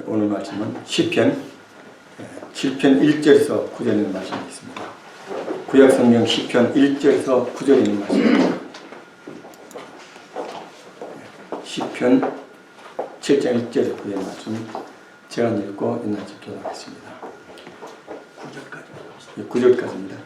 오늘 말씀은 시편 7편 1절에서 9절에 있는 말씀이 있습니다. 구약성경 시편 1절에서 9절에 있는 말씀입니다. 시편 7장 1절에 9절의 말씀 제가 읽고 인나치 교독하겠습니다. 9절까지입니다.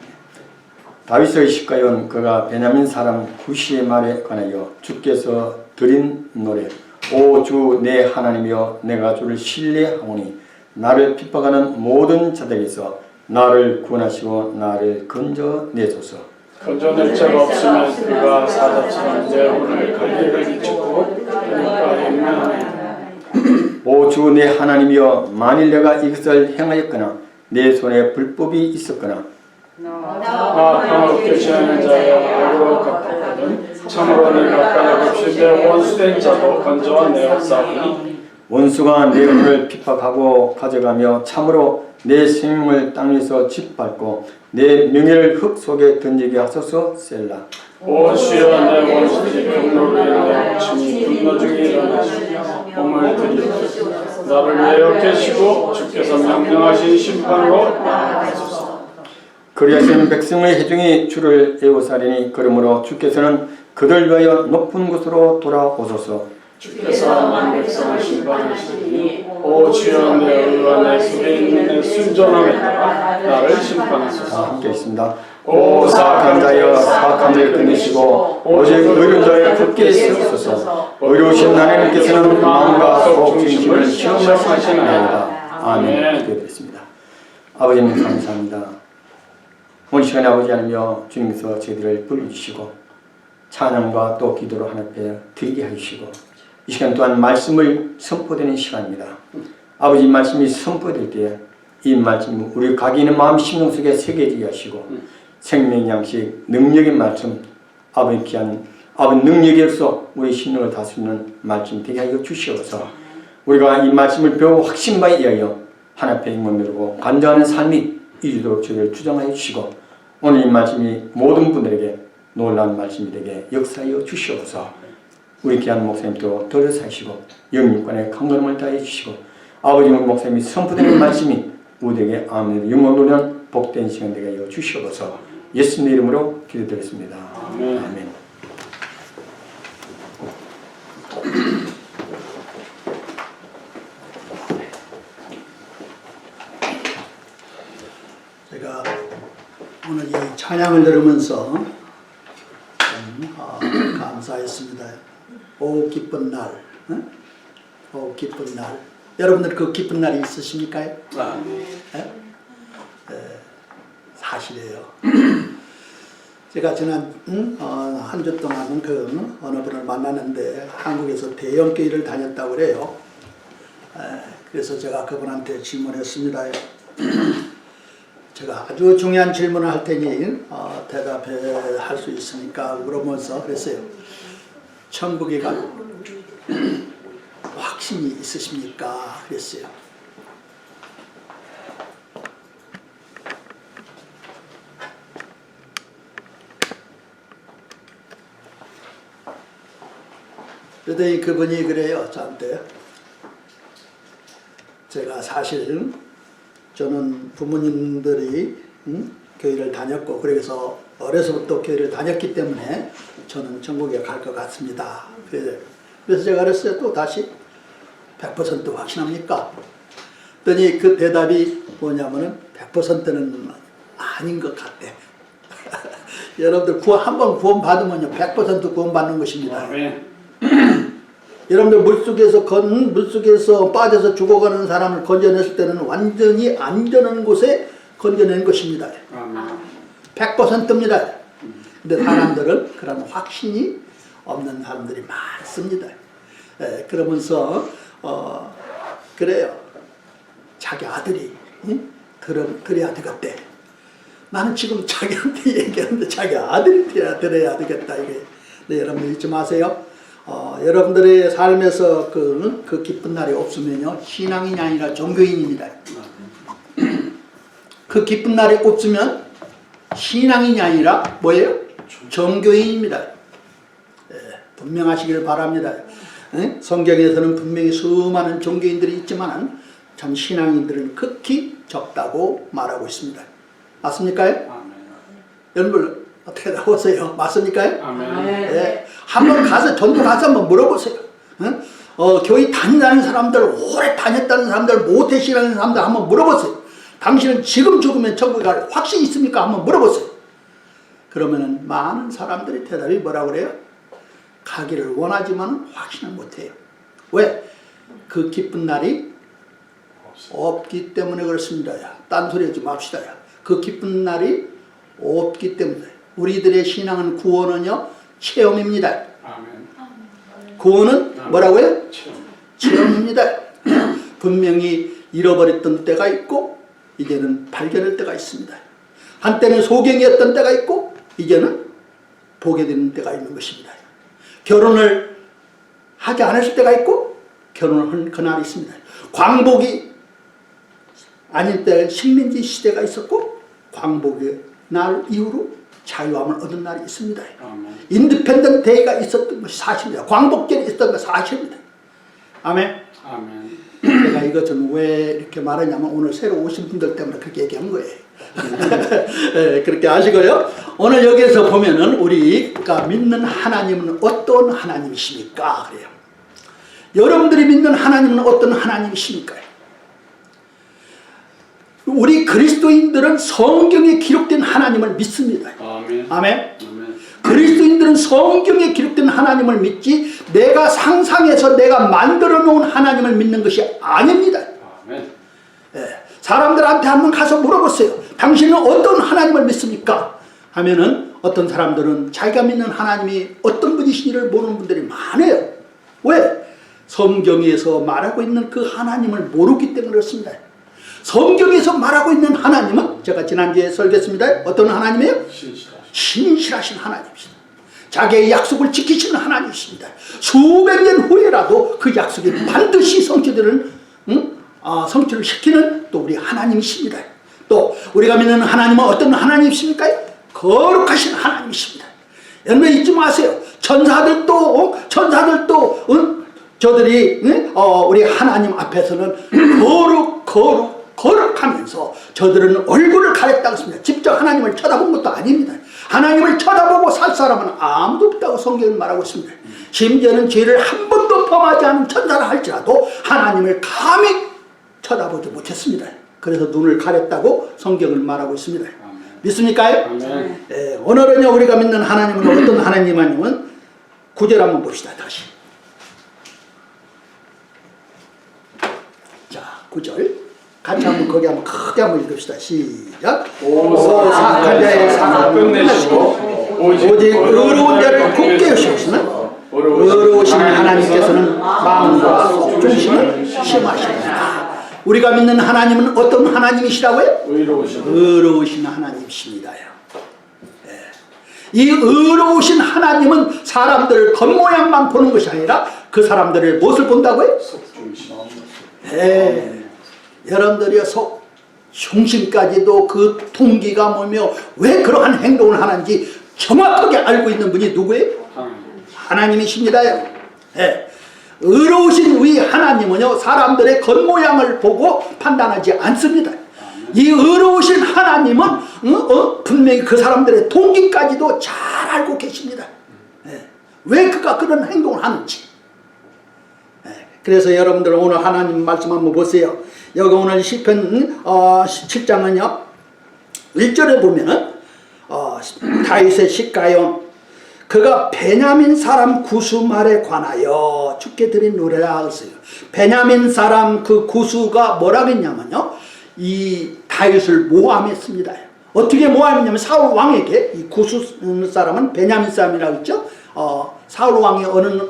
다윗의 시가yon 그가 베냐민 사람 구시의 말에 관하여 주께서 드린 노래 오 주 내 하나님이여 내가 주를 신뢰하오니 나를 핍박하는 모든 자들에게서 나를 구원하시고 나를 건져내소서. 건져낼 자가 없으면 그가 사자처럼 내 혼을 갈기갈기 찢고 그러니까 영면하네. 오 주 내 하나님이여 만일 내가 이것을 행하였거나 내 손에 불법이 있었거나 나 평화롭게 지내는 자여 악으로 갚았거든 참으로 내가 까닭없이 내 원수된 자도 건져내었사오니 원수가 내 혼을 핍박하고 가져가며 참으로 내 생명을 땅에서 짓밟고 내 명예를 흙 속에 던지게 하소서. 셀라. 오 주여 내 원수들이 분노로 인하여 친히 분노 중에 일어나시며 몸을 들이시옵소서. 나를 내어 계시고 주께서 명령하신 심판으로 나아가소서. 그리하시는 백성의 회중이 주를 애워싸리니 그러므로 주께서는 그들 위하여 높은 곳으로 돌아오소서. 주께서 만 백성을 심판하시니 오 주여 내 의와 내 속에 있는 내 순전함에 따라 나를 심판하소서. 함께 있습니다. 오 사악한 자여 사악한 자를 끊으시고 오직 의로운 자여 굳게 세우소서. 의로우신 하나님께서는 마음과 속 중심을 시험하시나이다. 아멘. 기도드렸습니다. 아버지님 감사합니다. 오늘 시간에 아버지 하나님여 주님께서 저희들을 불러주시고 찬양과 또 기도로 하나님 앞에 드리게 하시고 이 시간 또한 말씀을 선포되는 시간입니다. 아버지 말씀이 선포될 때 이 말씀 우리 각기 있는 마음 심령 속에 새겨지게 하시고 생명 양식 능력의 말씀 아버지 귀한 아버지 능력에서 우리 심령을 다스리는 말씀 되게 하여 주시옵소서. 우리가 이 말씀을 배우고 확신바에 의하여 하나님 앞에 입문 열고 간절하는 삶이 이주도록 저희를 주장하여 주시고 오늘 이 말씀이 모든 분들에게 놀라운 말씀이 되게 역사하여 주시옵소서. 우리 귀한 목사님도 들어 사시고 영육간에 강건함을 다해 주시고 아버지 목사님이 선포되는 말씀이 우리에게 아멘 영광 돌리는 복된 시간 되게 하여 주시옵소서. 예수님의 이름으로 기도드렸습니다. 아멘. 아멘. 제가 오늘 이 찬양을 들으면서 감사했습니다. 오 기쁜 날, 오 기쁜 날. 여러분들 그 기쁜 날이 있으십니까? 사실이에요. 제가 지난 한 주 동안 어느 분을 만났는데 한국에서 대형 교회를 다녔다고 그래요. 그래서 제가 그분한테 질문했습니다. 제가 아주 중요한 질문을 할 테니 대답할 수 있으니까 물어보면서 그랬어요. 천국에 갈 확신이 있으십니까? 그랬어요. 그랬더니 그분이 그래요. 저한테 제가 사실 저는 부모님들이 교회를 다녔고 그래서 어려서부터 교회를 다녔기 때문에 저는 천국에 갈 것 같습니다. 그래서 제가 그랬어요. 또 다시 100% 확신합니까? 그랬더니 그 대답이 뭐냐면은 100%는 아닌 것 같대. 여러분들 한번 구원 받으면요 100% 구원 받는 것입니다. 아멘. 여러분들 물속에서 빠져서 죽어가는 사람을 건져냈을 때는 완전히 안전한 곳에 건져낸 것입니다. 100%입니다. 근데 사람들은 그런 확신이 없는 사람들이 많습니다. 그러면서 그래요. 자기 아들이 그래야 되겠대. 나는 지금 자기한테 얘기하는데 자기 아들이 들어야 되겠다. 이게. 네, 여러분들 잊지 마세요. 여러분들의 삶에서 그 기쁜 날이 없으면요 신앙인이 아니라 종교인입니다. 그 기쁜 날이 없으면 신앙인이 아니라 뭐예요? 종교인입니다. 분명하시기를 바랍니다. 성경에서는 분명히 수많은 종교인들이 있지만 참 신앙인들은 극히 적다고 말하고 있습니다. 맞습니까? 아멘. 여러분 어떻게 나오세요? 맞습니까? 아멘. 네. 한번 가서 전도 가서 한번 물어보세요. 응? 교회 다니는 사람들, 오래 다녔다는 사람들, 모태신앙하는 사람들 한번 물어보세요. 당신은 지금 죽으면 천국에 갈 확신이 있습니까? 한번 물어보세요. 그러면은 많은 사람들이 대답이 뭐라고 그래요? 가기를 원하지만 확신을 못해요. 왜? 그 기쁜 날이 없기 때문에 그렇습니다. 딴소리 하지 맙시다. 그 기쁜 날이 없기 때문에. 우리들의 신앙은 구원은요 체험입니다. 아멘. 구원은 뭐라고요? 체험. 체험입니다. 분명히 잃어버렸던 때가 있고 이제는 발견할 때가 있습니다. 한때는 소경이었던 때가 있고 이제는 보게 되는 때가 있는 것입니다. 결혼을 하지 않았을 때가 있고 결혼을 한 그날이 있습니다. 광복이 아닐 때 식민지 시대가 있었고 광복의 날 이후로 자유함을 얻은 날이 있습니다. 아멘. 인디펜던트 데이가 있었던 것이 사실입니다. 광복절이 있었던 것이 사실입니다. 아멘. 아멘. 제가 이것은 왜 이렇게 말하냐면 오늘 새로 오신 분들 때문에 그렇게 얘기한 거예요. 네, 그렇게 아시고요. 오늘 여기에서 보면은 우리가 믿는 하나님은 어떤 하나님이십니까? 그래요. 여러분들이 믿는 하나님은 어떤 하나님이십니까? 우리 그리스도인들은 성경에 기록된 하나님을 믿습니다. 아멘. 아멘. 아멘. 그리스도인들은 성경에 기록된 하나님을 믿지 내가 상상해서 내가 만들어 놓은 하나님을 믿는 것이 아닙니다. 아멘. 예, 사람들한테 한번 가서 물어보세요. 당신은 어떤 하나님을 믿습니까? 하면은 어떤 사람들은 자기가 믿는 하나님이 어떤 분이신지를 모르는 분들이 많아요. 왜? 성경에서 말하고 있는 그 하나님을 모르기 때문에 그렇습니다. 성경에서 말하고 있는 하나님은 제가 지난주에 설교했습니다. 어떤 하나님이에요? 신실하신 하나님이십니다. 자기의 약속을 지키시는 하나님이십니다. 수백 년 후에라도 그 약속이 반드시 성취되는 성취를 시키는 또 우리 하나님이십니다. 또 우리가 믿는 하나님은 어떤 하나님이십니까? 거룩하신 하나님이십니다. 여러분 잊지 마세요. 천사들도 저들이 우리 하나님 앞에서는 거룩하면서 저들은 얼굴을 가렸다고 했습니다. 직접 하나님을 쳐다본 것도 아닙니다. 하나님을 쳐다보고 살 사람은 아무도 없다고 성경은 말하고 있습니다. 심지어는 죄를 한 번도 범하지 않은 천사라 할지라도 하나님을 감히 쳐다보지 못했습니다. 그래서 눈을 가렸다고 성경을 말하고 있습니다. 아멘. 믿습니까? 아멘. 오늘은요 우리가 믿는 하나님은 어떤 하나님이냐면 9절 한번 봅시다. 다시. 자 9절 같이 한번 거기 한번 크게 한번 읽읍시다. 시작. 사악한 자의 상을 끝내시고 오직 의로운 자를 굳게 하시옵시는 의로우신 하나님께서는 마음과 속 중심을 심하십니다. 우리가 믿는 하나님은 어떤 하나님이시라고요? 의로우신 하나님이십니다. 이 의로우신 하나님은 사람들을 겉모양만 보는 것이 아니라 그 사람들의 무엇을 본다고요? 여러분들이 속 중심까지도 그 동기가 뭐며 왜 그러한 행동을 하는지 정확하게 알고 있는 분이 누구예요? 하나님이십니다. 의로우신 우리 하나님은요 사람들의 겉모양을 보고 판단하지 않습니다. 이 의로우신 하나님은 분명히 그 사람들의 동기까지도 잘 알고 계십니다. 왜 그가 그런 행동을 하는지. 그래서 여러분들 오늘 하나님 말씀 한번 보세요. 여기 오늘 시편 17장은요 1절에 보면은 다윗의 시가요 그가 베냐민 사람 구수 말에 관하여 주께 드린 노래라 했어요. 베냐민 사람 그 구수가 뭐라고 했냐면요 이 다윗을 모함했습니다. 어떻게 모함했냐면 사울 왕에게 이 구수 사람은 베냐민 사람이라고 했죠. 사울 왕이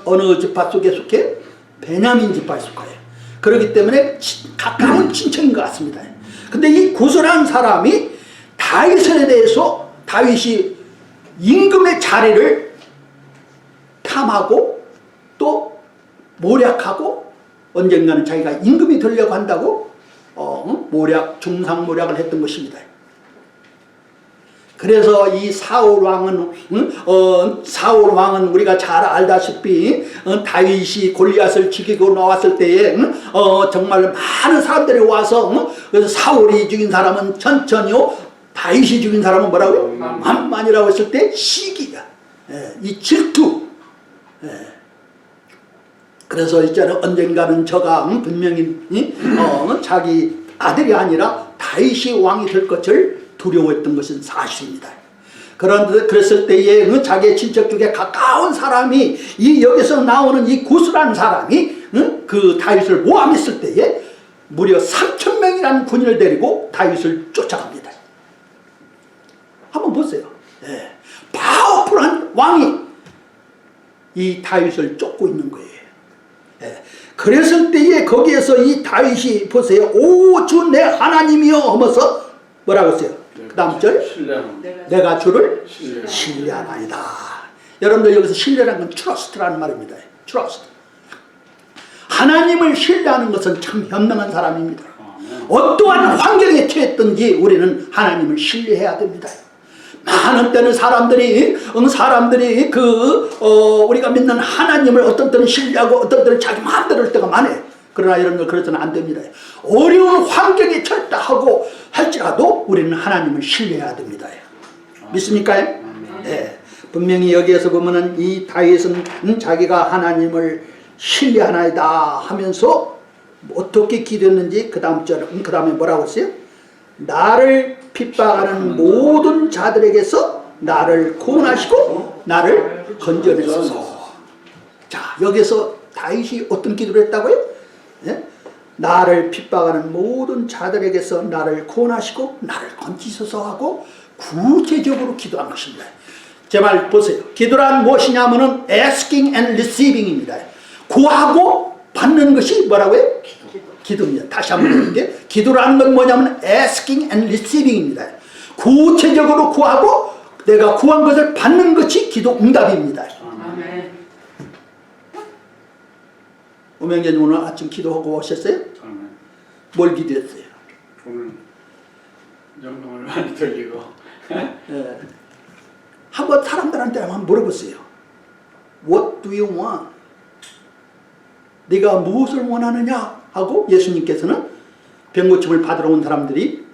어느 지파 속에 속해? 베냐민 지파에 속해요. 그렇기 때문에 가까운 친척인 것 같습니다. 근데 이 구수라는 사람이 다윗에 대해서 다윗이 임금의 자리를 탐하고 또 모략하고 언젠가는 자기가 임금이 되려고 한다고 중상모략을 했던 것입니다. 그래서 이 사울 왕은 사울 왕은 우리가 잘 알다시피 다윗이 골리앗을 죽이고 나왔을 때에 정말 많은 사람들이 와서 그래서 사울이 죽인 사람은 천천히요, 다윗이 죽인 사람은 뭐라고요? 만만이라고 했을 때 시기야. 이 질투. 그래서 있잖아요. 언젠가는 저가 분명히 자기 아들이 아니라 다윗이 왕이 될 것을 두려워했던 것은 사실입니다. 그런데 그랬을 때에 자기의 친척 중에 가까운 사람이 이 여기서 나오는 이 구스라는 사람이 그 다윗을 모함했을 때에 무려 3,000명이라는 군인을 데리고 다윗을 쫓아갑니다. 한번 보세요. 파워풀한 왕이 이 다윗을 쫓고 있는 거예요. 그랬을 때에 거기에서 이 다윗이 보세요. 오 주 내 하나님이여 하면서 뭐라고 했어요? 그 다음 절 내가 주를 신뢰하나이다. 여러분들 여기서 신뢰라는 건 trust라는 말입니다. trust. 하나님을 신뢰하는 것은 참 현명한 사람입니다. 어떠한 환경에 처했든지 우리는 하나님을 신뢰해야 됩니다. 많은 때는 사람들이 우리가 믿는 하나님을 어떤 때는 신뢰하고 어떤 때는 자기 마음대로 할 때가 많아요. 그러나 여러분들 그래서는 안 됩니다. 어려운 환경에 처했다 하고 할지라도 우리는 하나님을 신뢰해야 됩니다. 믿습니까? 네. 분명히 여기에서 보면은 이 다윗은 자기가 하나님을 신뢰하나이다 하면서 어떻게 기도했는지 그 다음 절, 그 다음에 뭐라고 했어요? 나를 핍박하는 모든 자들에게서 나를 구원하시고 나를 건져내소서. 자, 여기서 다윗이 어떤 기도를 했다고요? 네? 나를 핍박하는 모든 자들에게서 나를 구원하시고 나를 건지소서 하고 구체적으로 기도한 것입니다. 제 말 보세요. 기도란 무엇이냐면은 asking and receiving입니다. 구하고 받는 것이 뭐라고요? 기도입니다. 다시 한번 해볼게요. 기도라는 건 뭐냐면 asking and receiving입니다. 구체적으로 구하고 내가 구한 것을 받는 것이 기도 응답입니다. 아멘. 오명재님 오늘 아침 기도하고 오셨어요? 아멘. 뭘 기도했어요? 오늘 영광을 많이 돌리고 예. 한번 사람들한테 한번 물어보세요. What do you want? 네가 무엇을 원하느냐? 하고 예수님께서는 병고침을 받으러 온 사람들이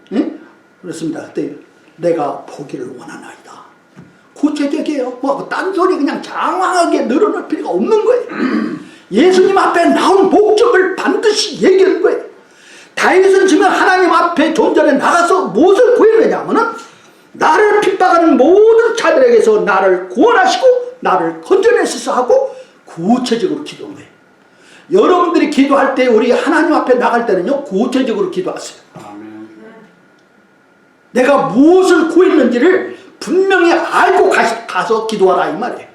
그렇습니다. 그때 내가 보기를 원하나이다. 구체적이에요. 뭐 딴소리 그냥 장황하게 늘어놓을 필요가 없는 거예요. 예수님 앞에 나온 목적을 반드시 얘기하는 거예요. 다윗은 지금 하나님 앞에 존전에 나가서 무엇을 구했느냐 하면은 나를 핍박하는 모든 자들에게서 나를 구원하시고 나를 건져내소서 하고 구체적으로 기도한 거예요. 여러분들이 기도할 때 우리 하나님 앞에 나갈 때는요 구체적으로 기도하세요. 아멘. 내가 무엇을 구했는지를 분명히 알고 가서 기도하라 이 말이에요.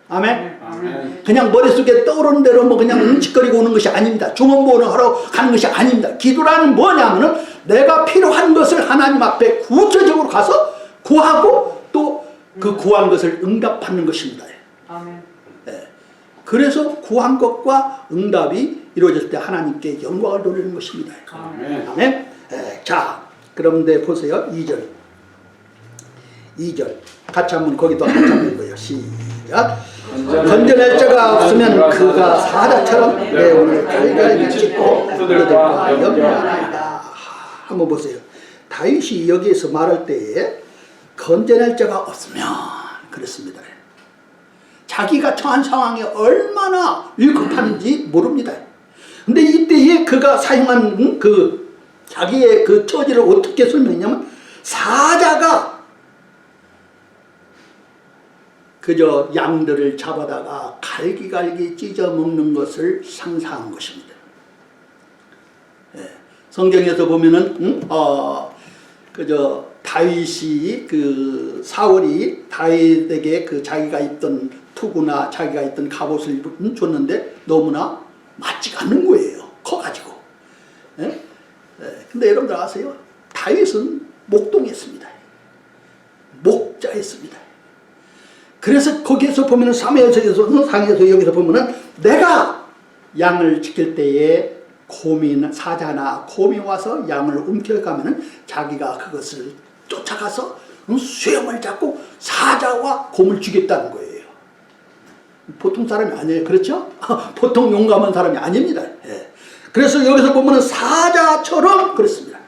아멘. 아멘. 그냥 머릿속에 떠오르는 대로 뭐 그냥 움직거리고 오는 것이 아닙니다. 중언부언을 하러 가는 것이 아닙니다. 기도라는 뭐냐면은 내가 필요한 것을 하나님 앞에 구체적으로 가서 구하고 또 그 구한 것을 응답하는 것입니다. 아멘. 네. 그래서 구한 것과 응답이 이루어질 때 하나님께 영광을 돌리는 것입니다. 아멘. 아멘. 네. 자, 그런데 보세요. 2절 같이 한번 거기도 같이 한번 읽어요. 시작. 건져낼 자가 없으면 그가 사자처럼 내 오늘 갈갈이 찢고 그들과 연결하나이다. 한번 보세요. 다윗이 여기에서 말할 때에 건져낼 자가 없으면 그랬습니다. 자기가 처한 상황이 얼마나 위급한지 모릅니다. 근데 이때에 그가 사용한 그 자기의 그 처지를 어떻게 설명했냐면 사자가 그저 양들을 잡아다가 갈기갈기 찢어 먹는 것을 상상한 것입니다. 예, 성경에서 보면은 그저 다윗이 그 사울이 다윗에게 그 자기가 입던 투구나 자기가 입던 갑옷을 줬는데 너무나 맞지가 않는 거예요. 커가지고. 예? 예, 근데 여러분들 아세요? 다윗은 목동했습니다. 목자했습니다. 그래서 거기에서 보면은 상에서 여기서 보면은 내가 양을 지킬 때에 사자나 곰이 와서 양을 움켜가면은 자기가 그것을 쫓아가서 수염을 잡고 사자와 곰을 죽였다는 거예요. 보통 사람이 아니에요. 그렇죠? 보통 용감한 사람이 아닙니다. 예. 그래서 여기서 보면 사자처럼 그렇습니다.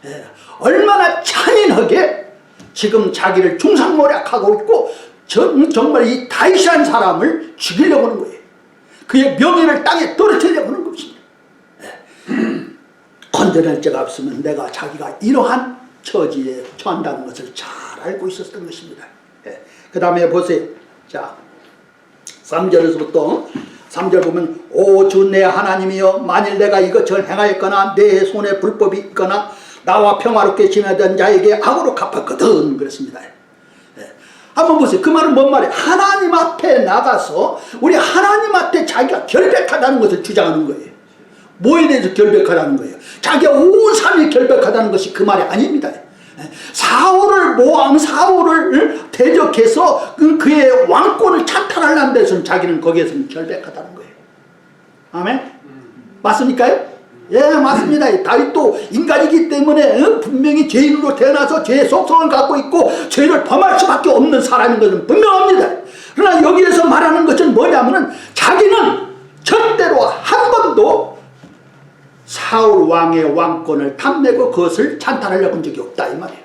예. 얼마나 잔인하게 지금 자기를 중상모략하고 있고 정말 이 다윗이라는 사람을 죽이려고 하는 거예요. 그의 명예를 땅에 떨어뜨리려고 하는 것입니다. 예. 건져낼 자가 없으면 내가 자기가 이러한 처지에 처한다는 것을 잘 알고 있었던 것입니다. 예. 그 다음에 보세요. 자, 3절에서부터 3절 보면 오 주 내 하나님이여 만일 내가 이것을 행하였거나 내 손에 불법이 있거나 나와 평화롭게 지내던 자에게 악으로 갚았거든 그랬습니다. 예. 한번 보세요. 그 말은 뭔 말이에요? 하나님 앞에 나가서 우리 하나님 앞에 자기가 결백하다는 것을 주장하는 거예요. 뭐에 대해서 결백하다는 거예요? 자기가 온 삶이 결백하다는 것이 그 말이 아닙니다. 사울을 대적해서 그의 왕권을 찬탈하려는 데서는 자기는 거기에서는 결백하다는 거예요. 아멘? 맞습니까요? 예, 맞습니다. 다윗도 인간이기 때문에 분명히 죄인으로 태어나서 죄의 속성을 갖고 있고 죄를 범할 수밖에 없는 사람인 것은 분명합니다. 그러나 여기에서 말하는 것은 뭐냐면은 자기는 절대로 한 번도 사울 왕의 왕권을 탐내고 그것을 찬탈하려고 한 적이 없다 이 말이에요.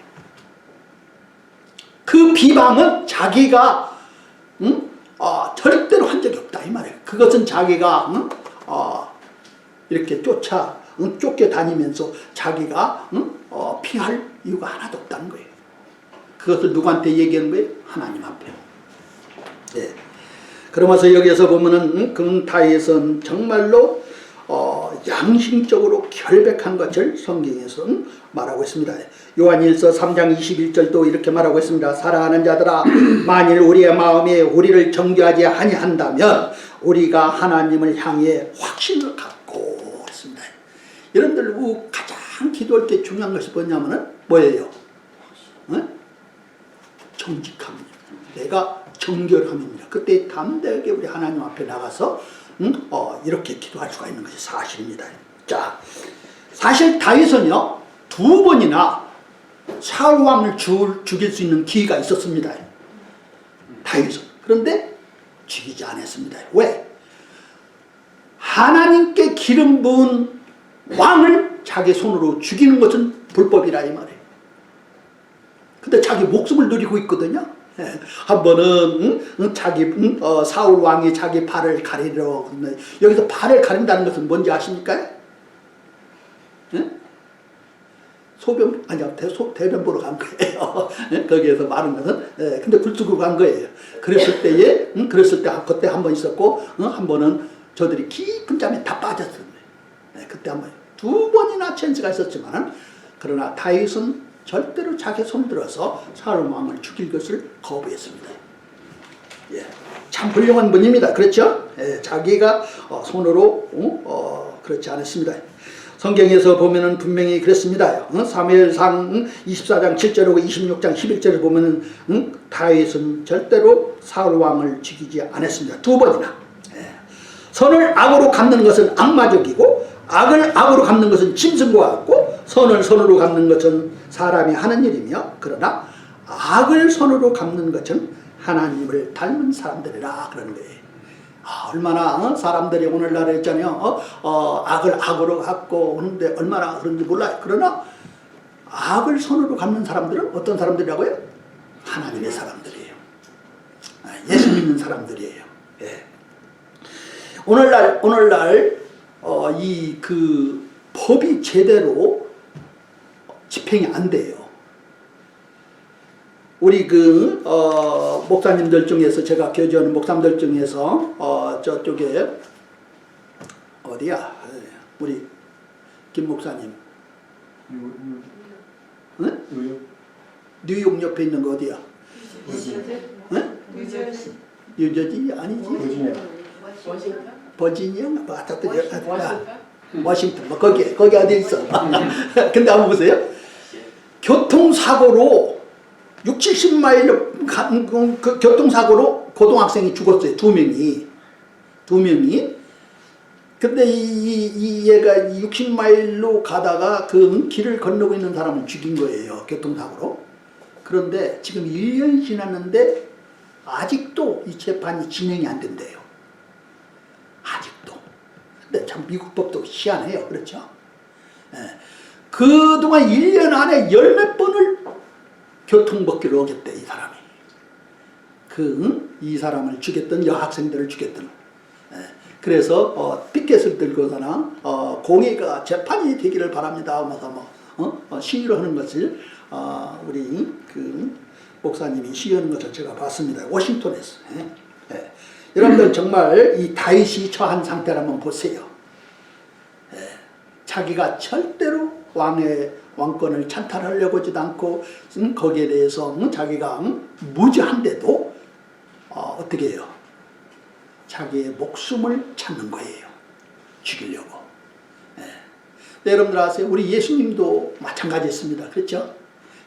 그 비방은 자기가 절대로 한 적이 없다 이 말이에요. 그것은 자기가 이렇게 쫓겨다니면서 자기가 피할 이유가 하나도 없다는 거예요. 그것을 누구한테 얘기하는 거예요? 하나님 앞에. 예. 그러면서 여기에서 보면은 그 다윗은 정말로 양심적으로 결백한 것을 성경에서는 말하고 있습니다. 요한일서 3장 21절도 이렇게 말하고 있습니다. 사랑하는 자들아 만일 우리의 마음에 우리를 정죄하지 아니한다면 우리가 하나님을 향해 확신을 갖고 있습니다. 여러분들 가장 기도할 때 중요한 것이 뭐냐면은 뭐예요? 정직함입니다. 내가 정결함입니다. 그때 담대하게 우리 하나님 앞에 나가서 이렇게 기도할 수가 있는 것이 사실입니다. 자, 사실 다윗은요 2번이나 사울 왕을 죽일 수 있는 기회가 있었습니다. 다윗은. 그런데 죽이지 않았습니다. 왜? 하나님께 기름 부은 왕을 자기 손으로 죽이는 것은 불법이라 이 말이에요. 근데 자기 목숨을 누리고 있거든요. 한 번은 사울 왕이 자기 발을 가리려 여기서 발을 가린다는 것은 뭔지 아십니까? 소변 아니요 대변 보러 간 거예요. 거기에서 말한 것은 근데 굴뚝으로 간 거예요. 그랬을 때에 그때 한 번 있었고 한 번은 저들이 깊은 잠에 다 빠졌어요. 그때 한 번 2번이나 찬스가 있었지만 그러나 다윗은 절대로 자기 손 들어서 사울 왕을 죽일 것을 거부했습니다. 예, 참 훌륭한 분입니다. 그렇죠? 예, 자기가 손으로 그렇지 않았습니다. 성경에서 보면은 분명히 그랬습니다. 사무엘상 24장 7절하고 26장 11절을 보면은 다윗은 절대로 사울 왕을 죽이지 않았습니다. 2번이나. 예. 선을 악으로 갚는 것은 악마적이고 악을 악으로 갚는 것은 짐승과 같고 선을 선으로 갚는 것은 사람이 하는 일이며 그러나 악을 선으로 갚는 것은 하나님을 닮은 사람들이라 그러는 거예요. 얼마나 사람들이 오늘날 있잖아요. 악을 악으로 갚고 오는데 얼마나 그런지 몰라요. 그러나 악을 선으로 갚는 사람들은 어떤 사람들이라고요? 하나님의 사람들이에요. 예수 믿는 사람들이에요. 예. 오늘날 그 법이 제대로 집행이 안 돼요. 우리 목사님들 중에서 제가 교제하는 목사님들 중에서 저쪽에 어디야? 우리 김 목사님. 뉴욕 옆에 있는 거 어디야? 뉴저지 아니지? 버지니아? 워싱턴. 거기 어디 있어? 근데 한번 보세요. 교통사고로 60-70마일로 그 교통사고로 고등학생이 죽었어요. 2명이. 근데 이 얘가 60마일로 가다가 그 길을 건너고 있는 사람을 죽인 거예요. 교통사고로. 그런데 지금 1년이 지났는데 아직도 이 재판이 진행이 안 된대요. 아직도. 근데 참 미국 법도 희한해요. 그렇죠? 예. 그동안 1년 안에 10몇 번을 교통법규를 어겼대, 이 사람이. 이 사람을 죽였던 여학생들을 죽였던. 예. 그래서 피켓을 들고서나 공의가 재판이 되기를 바랍니다 하면서 시위를 하는 것을 우리 목사님이 시위하는 것을 제가 봤습니다. 워싱턴에서. 예. 예. 여러분들 정말 이 다윗이 처한 상태를 한번 보세요. 예. 자기가 절대로 왕권을 찬탈하려고 하지도 않고 거기에 대해서 자기가 무지한데도 어떻게 해요? 자기의 목숨을 찾는 거예요. 죽이려고. 예. 네, 여러분들 아세요? 우리 예수님도 마찬가지였습니다. 그렇죠?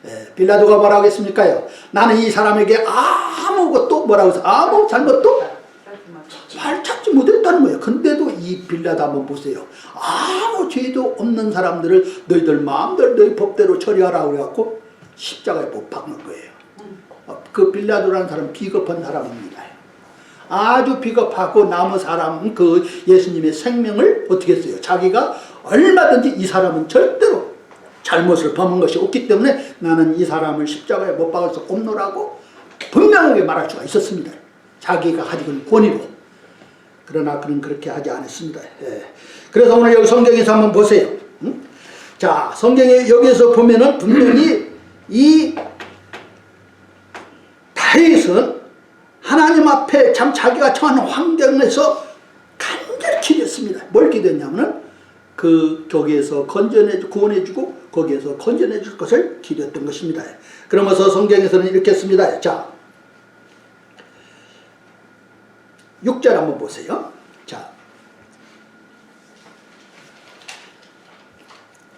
예. 빌라도가 뭐라고 했습니까요? 나는 이 사람에게 아무것도 뭐라고 해서 아무 잘못도 찾지 못했다는 거예요. 근데도 이 빌라도 한번 보세요. 아무 죄도 없는 사람들을 너희들 마음대로 너희 법대로 처리하라고 그래갖고 십자가에 못 박는 거예요. 그 빌라도라는 사람은 비겁한 사람입니다. 아주 비겁하고 남은 사람, 그 예수님의 생명을 어떻게 했어요? 자기가 얼마든지 이 사람은 절대로 잘못을 범한 것이 없기 때문에 나는 이 사람을 십자가에 못 박을 수 없노라고 분명하게 말할 수가 있었습니다. 자기가 가지고 권위로. 그러나 그는 그렇게 하지 않았습니다. 예. 그래서 오늘 여기 성경에서 한번 보세요. 자, 성경에 여기에서 보면은 분명히 이 다윗은 하나님 앞에 참 자기가 처한 환경에서 간절히 기도했습니다. 뭘 기도했냐면은 거기에서 구원해주고 거기에서 건져내줄 것을 기도했던 것입니다. 그러면서 성경에서는 이렇게 했습니다. 자, 6절 한번 보세요. 자,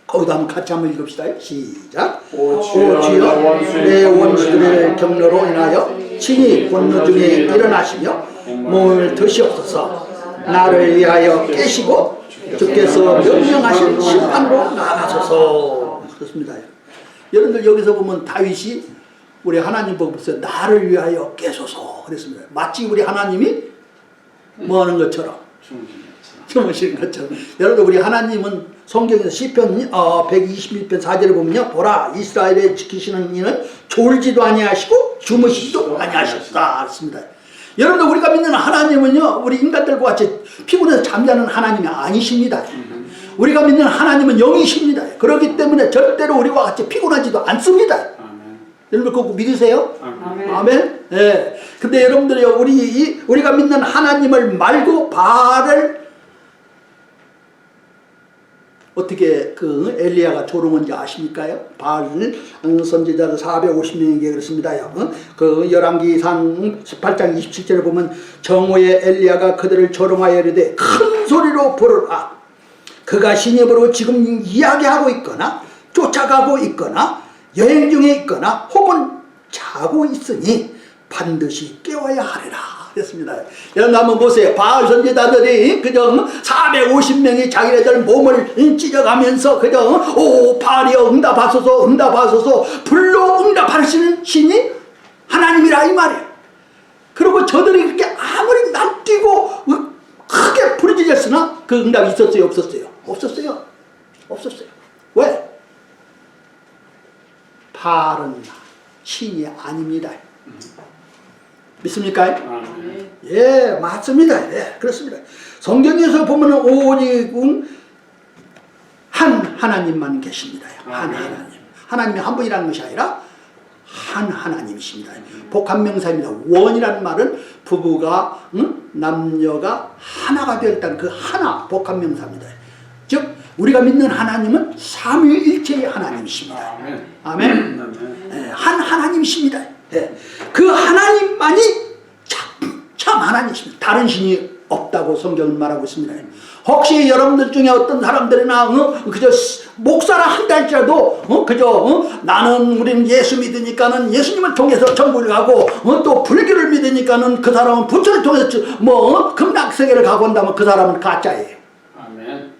거기도 한번 같이 한번 읽읍시다. 시작. 오 주여 내 원수들의 경로로 인하여 친히 분노 중에 일어나시며 몸을 드시옵소서. 나를 위하여 깨시고 주께서 명령하신 심판으로 나가소서. 그렇습니다. 여러분들 여기서 보면 다윗이 우리 하나님 보고서 나를 위하여 깨소서 그랬습니다. 마치 우리 하나님이 뭐 하는 것처럼 주무시는 것처럼. 여러분 우리 하나님은 성경에서 시편 121편 4절에 보면요, 보라 이스라엘에 지키시는 이는 졸지도 아니하시고 주무시지도 아니하셨다 했습니다. 여러분들 우리가 믿는 하나님은요, 우리 인간들과 같이 피곤해서 잠자는 하나님이 아니십니다. 우리가 믿는 하나님은 영이십니다. 그렇기 때문에 절대로 우리와 같이 피곤하지도 않습니다. 여러분 그거 믿으세요? 아멘. 예. 근데 여러분들이요, 우리가 믿는 하나님을 말고 바알을 어떻게 엘리야가 조롱한지 아십니까요? 바알 선지자들 450명에게 그렇습니다요. 그 열왕기상 18장 27절에 보면 정오에 엘리야가 그들을 조롱하여 이르되 큰 소리로 부르라. 그가 신입으로 지금 이야기하고 있거나 쫓아가고 있거나 여행 중에 있거나 혹은 자고 있으니 반드시 깨워야 하리라 그랬습니다. 여러분 한번 보세요. 바알 선지자들이 그저 450명이 자기네들 몸을 찢어가면서 그저 오 바알이여 응답하소서 응답하소서 불로 응답하시는 신이 하나님이라 이 말이에요. 그리고 저들이 그렇게 아무리 날뛰고 크게 부르짖었으나 그 응답이 있었어요 없었어요? 없었어요. 없었어요. 왜? 바알은 신이 아닙니다. 믿습니까? 예, 맞습니다. 예, 그렇습니다. 성경에서 보면 오직 한 하나님만 계십니다. 한 하나님. 하나님이 한 분이라는 것이 아니라 한 하나님이십니다. 복합명사입니다. 원이라는 말은 부부가 남녀가 하나가 되었다는 그 하나 복합명사입니다. 즉 우리가 믿는 하나님은 삼위일체의 하나님이십니다. 아멘. 예, 한 하나님이십니다. 예, 그 하나님만이 참 하나님이십니다. 다른 신이 없다고 성경은 말하고 있습니다. 혹시 여러분들 중에 어떤 사람들이나 그저 목사라 한달짜리도 그저 나는 우리는 예수 믿으니까는 예수님을 통해서 천국을 가고 또 불교를 믿으니까는 그 사람은 부처를 통해서 금락세계를 가고 한다면 그 사람은 가짜예요. 아멘.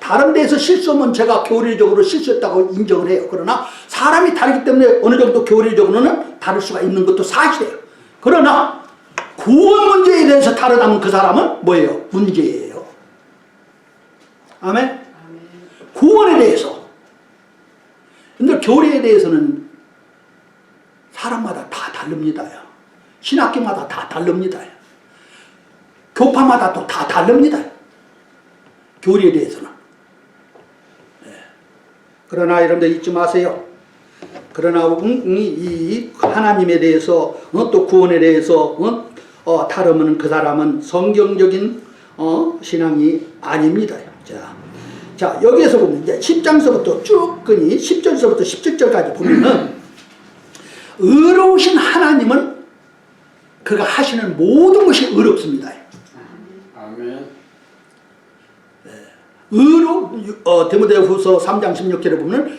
다른 데에서 실수하면 제가 교리적으로 실수했다고 인정을 해요. 그러나 사람이 다르기 때문에 어느 정도 교리적으로는 다를 수가 있는 것도 사실이에요. 그러나 구원 문제에 대해서 다르다면 그 사람은 뭐예요? 문제예요. 아멘? 구원에 대해서. 근데 교리에 대해서는 사람마다 다 다릅니다요. 신학교마다 다 다릅니다. 교파마다 또 다 다릅니다. 교리에 대해서는. 네. 그러나 여러분들 잊지 마세요. 그러나 이 하나님에 대해서 또 구원에 대해서 다르면 그 사람은 성경적인 신앙이 아닙니다. 자 여기에서 보면 이제 10장서부터 쭉 끄니 10절서부터 17절까지 보면은 의로우신 하나님은 그가 하시는 모든 것이 의롭습니다. 아멘. 디모데후서 3장 16절에 보면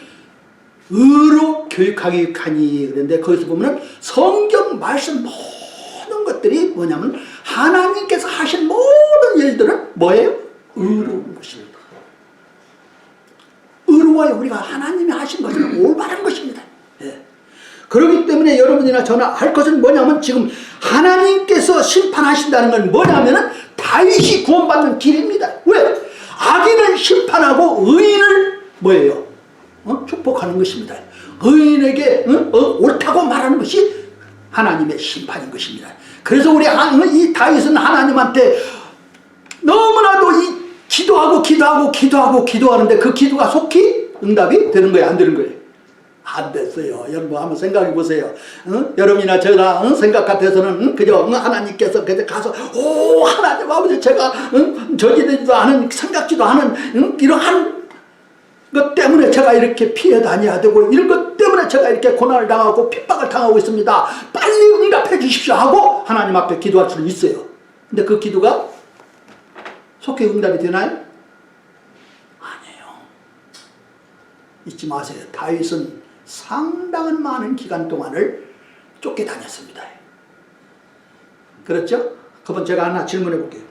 의로 교육하기 하니 그런데 거기서 보면 성경 말씀 모든 것들이 뭐냐면 하나님께서 하신 모든 일들은 뭐예요? 의로운 것입니다. 의로워요. 우리가 하나님이 하신 것은 올바른 것입니다. 예. 그렇기 때문에 여러분이나 저나 할 것은 뭐냐면 지금 하나님께서 심판하신다는 건 뭐냐면은 다윗이 구원받는 길입니다. 왜? 악인을 심판하고 의인을 뭐예요? 축복하는 것입니다. 의인에게 옳다고 말하는 것이 하나님의 심판인 것입니다. 그래서 우리 이 다윗은 하나님한테 너무나도 기도하는데 그 기도가 속히 응답이 되는 거예요? 안 되는 거예요? 안 됐어요. 여러분 한번 생각해 보세요. 여러분이나 저나 생각 같아서는 그저 하나님께서 그저 가서 오 하나님 아버지 제가 저지되지도 않은 생각지도 않은 이러한 것 때문에 제가 이렇게 피해 다녀야 되고 이런 것 때문에 제가 이렇게 고난을 당하고 핍박을 당하고 있습니다. 빨리 응답해 주십시오 하고 하나님 앞에 기도할 수는 있어요. 근데 그 기도가 속히 응답이 되나요? 아니에요. 잊지 마세요. 다윗은 상당한 많은 기간 동안을 쫓겨다녔습니다. 그렇죠? 그럼 제가 하나 질문해 볼게요.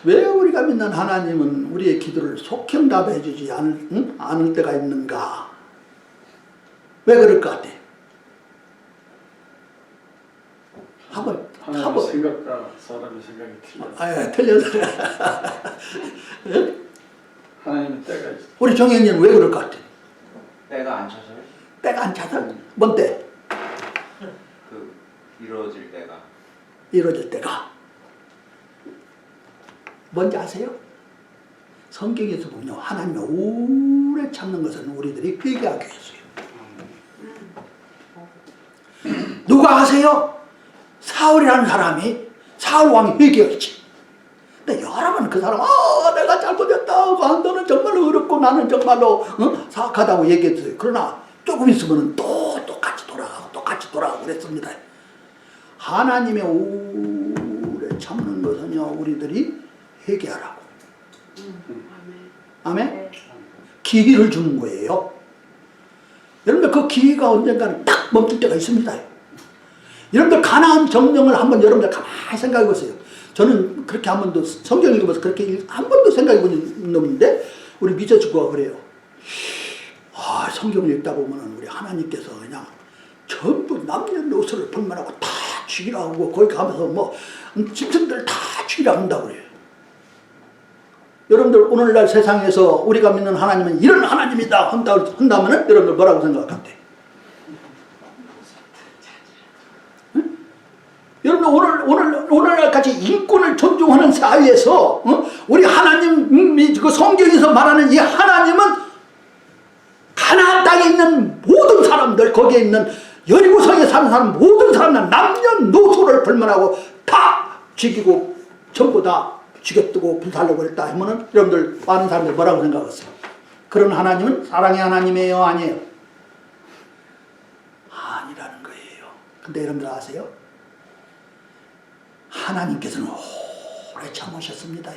왜 우리가 믿는 하나님은 우리의 기도를 속히 응답해 주지 않을 때가 있는가? 왜 그럴 것 같아? 하나님의 생각과 사람의 생각이 틀려서. 틀려서. 하나님의 때가 있어. 우리 정현이는 왜 그럴 것 같아? 때가 안 차서요? 때가 안 차서? 뭔 때? 그 이루어질 때가. 이루어질 때가. 뭔지 아세요? 성경에서 보면 하나님이 오래 참는 것은 우리들이 회개하기 위해서요. 누가 아세요? 사울이라는 사람이 사울 왕이 회개했지. 근데 여러분 그 사람 내가 잘못했다. 너는 정말로 어렵고 나는 정말로 사악하다고 얘기했어요. 그러나 조금 있으면 또 똑같이 돌아가고 그랬습니다. 하나님의 오래 참는 것은요 우리들이 회개하라고. 아멘? 기회를 주는 거예요. 여러분들 그 기회가 언젠가는 딱 멈출 때가 있습니다. 여러분들 가나안 정령을 한번 여러분들 가만히 생각해 보세요. 저는 그렇게 한 번도 성경 읽으면서 그렇게 한 번도 생각해 본 놈인데 우리 미저 친구가 그래요. 성경을 읽다 보면 우리 하나님께서 그냥 전부 남녀노소를 불만하고 다 죽이라 하고 거기 가면서 뭐 짐승들 다 죽이라 한다고 그래요. 여러분들 오늘날 세상에서 우리가 믿는 하나님은 이런 하나님이다 한다면 여러분들 뭐라고 생각할까요? 여러분 오늘날까지 인권을 존중하는 사회에서 우리 하나님 그 성경에서 말하는 이 하나님은 가나안 땅에 있는 모든 사람들 거기에 있는 여리고성에 사는 사람 모든 사람들 남녀노소를 불문하고 다 죽이고 전부 다 죽여뜨고 불살려고 그랬다 하면은 여러분들 많은 사람들 뭐라고 생각하세요? 그런 하나님은 사랑의 하나님이에요? 아니에요? 아니라는 거예요. 근데 여러분들 아세요? 하나님께서는 오래 참으셨습니다.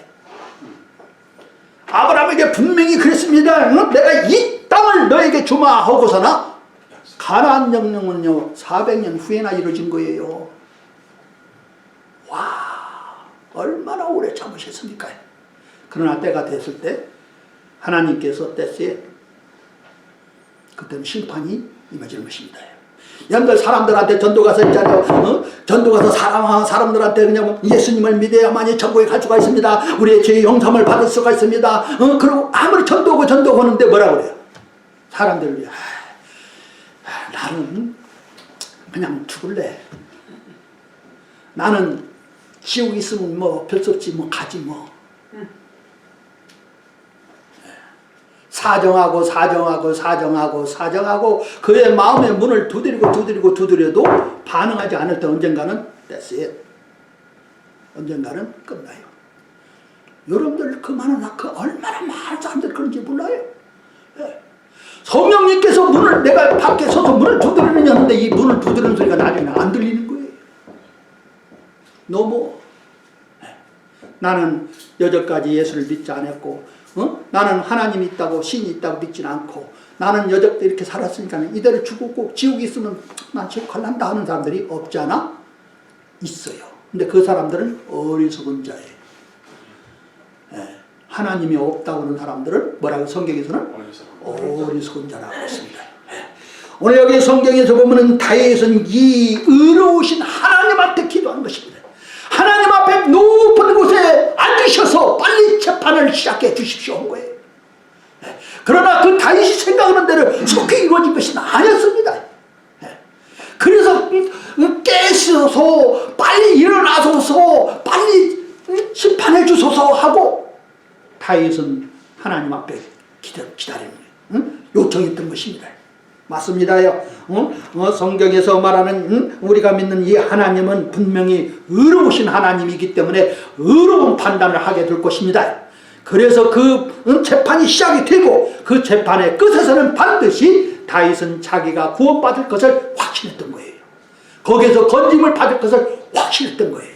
아브라함에게 분명히 그랬습니다. 내가 이 땅을 너에게 주마 하고서나 가나안 명령은요 400년 후에나 이루어진 거예요. 와 얼마나 오래 참으셨습니까? 그러나 때가 됐을 때 하나님께서 뗐어요. 그때는 심판이 임해지는 것입니다. 여러분들 사람들한테 전도 가서 있잖아요. 전도 가서 사람들한테 그냥 예수님을 믿어야만이 천국에 갈 수가 있습니다. 우리의 죄의 용서를 받을 수가 있습니다. 그리고 아무리 전도하고 전도하는데 뭐라 그래요? 사람들이 나는 그냥 죽을래. 나는 지옥 있으면 뭐 별 수 없지 뭐 가지 뭐. 사정하고 그의 마음의 문을 두드려도 반응하지 않을 때 언젠가는 됐어요. 언젠가는 끝나요. 여러분들 그 얼마나 많은 사람들이 그런지 몰라요. 예. 성령님께서 내가 밖에 서서 문을 두드리느냐 하는데 이 문을 두드리는 소리가 나중에 안 들리는 거예요. 너무 나는 여태까지 예수를 믿지 않았고 나는 하나님이 있다고 신이 있다고 믿지는 않고 나는 여태껏 이렇게 살았으니까 이대로 죽고 지옥이 있으면 난 지옥 갈란다 하는 사람들이 없지 않아? 있어요. 근데 그 사람들은 어리석은 자예요. 예. 하나님이 없다고 하는 사람들은 뭐라고 성경에서는? 어리석은 자라고 했습니다. 예. 오늘 여기 성경에서 보면은 다윗은 이 의로우신 하나님한테 기도한 것입니다. 하나님 앞에 높은 곳에 앉으셔서 빨리 재판을 시작해 주십시오 한 거예요. 그러나 그 다윗이 생각하는 대로 속히 이루어진 것이 아니었습니다. 그래서 깨셔서 빨리 일어나소서 빨리 심판해 주소서 하고 다윗은 하나님 앞에 기다리는 요청했던 것입니다. 맞습니다요. 성경에서 말하는 우리가 믿는 이 하나님은 분명히 의로우신 하나님이기 때문에 의로운 판단을 하게 될 것입니다. 그래서 그 재판이 시작이 되고 그 재판의 끝에서는 반드시 다윗은 자기가 구원받을 것을 확신했던 거예요. 거기에서 건짐을 받을 것을 확신했던 거예요.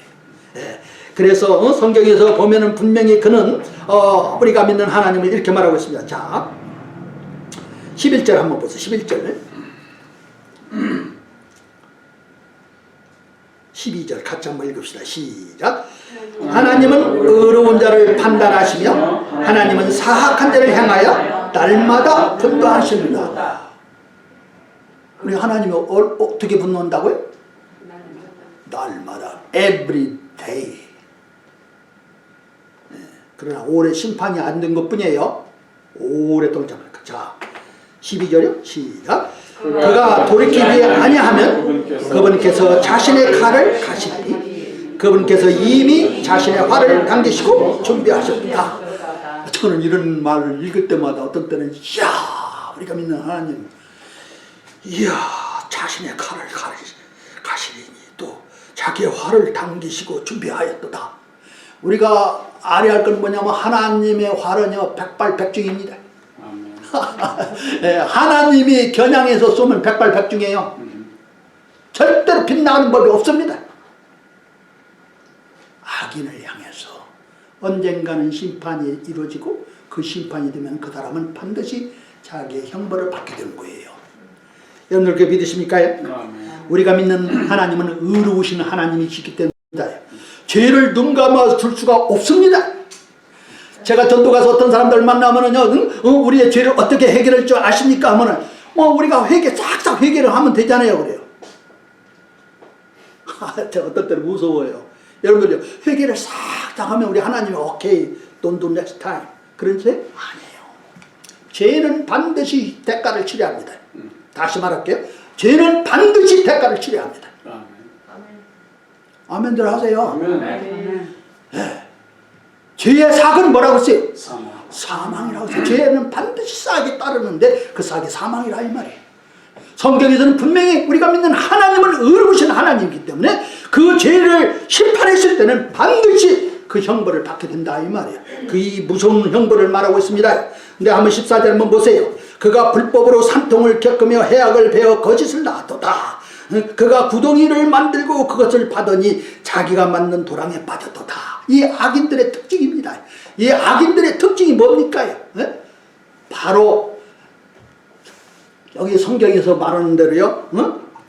그래서 성경에서 보면은 분명히 그는 우리가 믿는 하나님을 이렇게 말하고 있습니다. 자, 11절 한번 보세요. 11절 12절 같이 한번 읽읍시다. 시작. 하나님은 의로운 자를 판단하시며 하나님은 사악한 자를 향하여 날마다 분노하십니다. 우리 하나님이 어떻게 분노한다고요? 날마다 every day. 그러나 오래 심판이 안 된 것뿐이에요. 오랫동안 잡을까. 자, 12절이요. 시작. 그가 돌이키지 아니하면 그분께서 자신의 칼을 가시니 그분께서 이미 자신의 활을 당기시고 준비하셨다. 저는 이런 말을 읽을 때마다 어떤 때는 이야 우리가 믿는 하나님 이야 자신의 칼을 가시니 또 자기의 활을 당기시고 준비하였도다. 우리가 알아야 할 건 뭐냐면 하나님의 활은요 백발백중입니다. 하나님이 겨냥해서 쏘면 백발백중이에요. 절대로 빗나가는 법이 없습니다. 악인을 향해서 언젠가는 심판이 이루어지고 그 심판이 되면 그 사람은 반드시 자기의 형벌을 받게 되는 거예요. 여러분들 그렇게 믿으십니까? 우리가 믿는 하나님은 의로우신 하나님이시기 때문입니다. 죄를 눈 감아 줄 수가 없습니다. 제가 전도 가서 어떤 사람들 만나면은요, 우리의 죄를 어떻게 해결할 줄 아십니까? 하면은, 우리가 싹싹 회개를 하면 되잖아요. 그래요. 제가 어떤 때는 무서워요. 여러분들요, 회개를 싹싹 하면 우리 하나님이 오케이, don't do next time. 그런 제 아니에요. 죄는 반드시 대가를 치료합니다. 다시 말할게요. 죄는 반드시 대가를 치료합니다. 아멘들 하세요. 아멘. 네. 죄의 삭은 뭐라고 했어요? 사망이라고 했어요. 죄는 반드시 삭이 따르는데 그 삭이 사망이라 이 말이에요. 성경에서는 분명히 우리가 믿는 하나님은 의로우신 하나님이기 때문에 그 죄를 심판했을 때는 반드시 그 형벌을 받게 된다 이 말이에요. 그 이 무서운 형벌을 말하고 있습니다. 근데 한번 14절 한번 보세요. 그가 불법으로 산통을 겪으며 해악을 베어 거짓을 낳았도다. 그가 구덩이를 만들고 그것을 파더니 자기가 만든 도랑에 빠졌도다. 이 악인들의 특징입니다. 이 악인들의 특징이 뭡니까? 바로 여기 성경에서 말하는 대로요.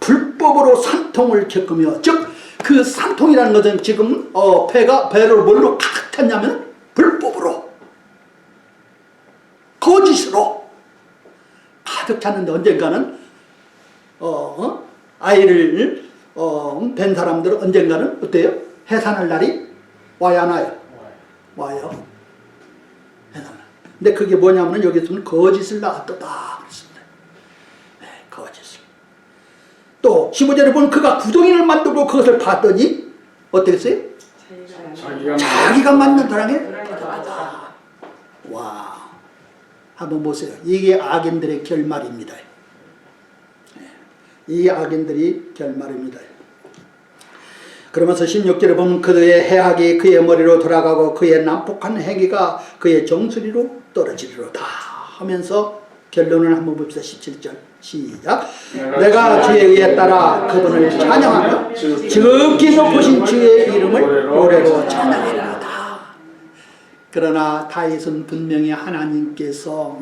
불법으로 산통을 겪으며 즉 그 산통이라는 것은 지금 배를 뭘로 가득 찼냐면 불법으로 거짓으로 가득 찼는데 언젠가는 아이를 뵌 사람들은 언젠가는 어때요? 해산할 날이 와야 하나요? 와요. 해산할. 근데 그게 뭐냐면 여기서는 거짓을 낳았다 그랬습니다. 네, 거짓을. 또 15절에 보면 그가 구덩이를 만들고 그것을 봤더니 어떻게 했어요? 자기가 만든 도랑에 들어갔다. 와, 한번 보세요. 이게 악인들의 결말입니다. 이 악인들이 결말입니다. 그러면서 16절에 보면 그의 해악이 그의 머리로 돌아가고 그의 난폭한 행위가 그의 정수리로 떨어지리로다 하면서 결론을 한번 봅시다. 17절 시작. 내가 주의 의에 따라 그분을 찬양하며 지극히 높으신 주의 이름을 노래로 찬양하리로다. 그러나 다윗은 분명히 하나님께서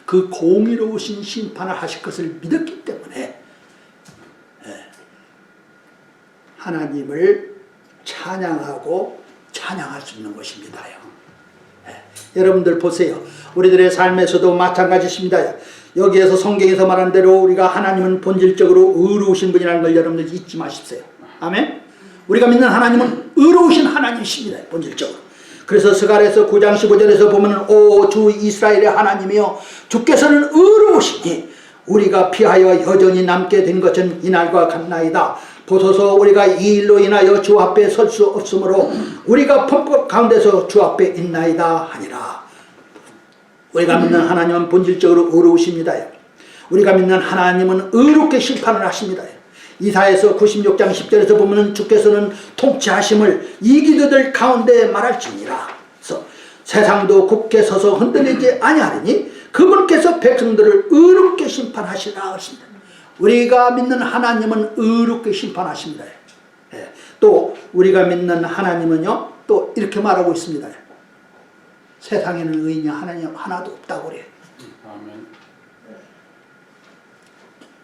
그 공의로우신 심판을 하실 것을 믿었기 때문에 하나님을 찬양하고 찬양할 수 있는 것입니다. 여러분들 보세요. 우리들의 삶에서도 마찬가지입니다. 여기에서 성경에서 말한 대로 우리가 하나님은 본질적으로 의로우신 분이라는 걸 여러분들 잊지 마십시오. 아멘. 우리가 믿는 하나님은 의로우신 하나님이십니다. 본질적으로. 그래서 스가랴서 9장 15절에서 보면 오 주 이스라엘의 하나님이여 주께서는 의로우시니 우리가 피하여 여전히 남게 된 것은 이날과 같나이다. 보소서 우리가 이 일로 인하여 주 앞에 설 수 없으므로 우리가 범법 가운데서 주 앞에 있나이다 하니라. 우리가 믿는 하나님은 본질적으로 의로우십니다. 우리가 믿는 하나님은 의롭게 심판을 하십니다. 이사야서 96장 10절에서 보면 주께서는 통치하심을 이기드들 가운데 말할지니라. 그래서 세상도 굳게 서서 흔들리지 아니하리니 그분께서 백성들을 의롭게 심판하시라 하십니다. 우리가 믿는 하나님은 의롭게 심판하십니다. 또 우리가 믿는 하나님은요 또 이렇게 말하고 있습니다. 세상에는 의인이 하나도 없다고 그래요. 아멘.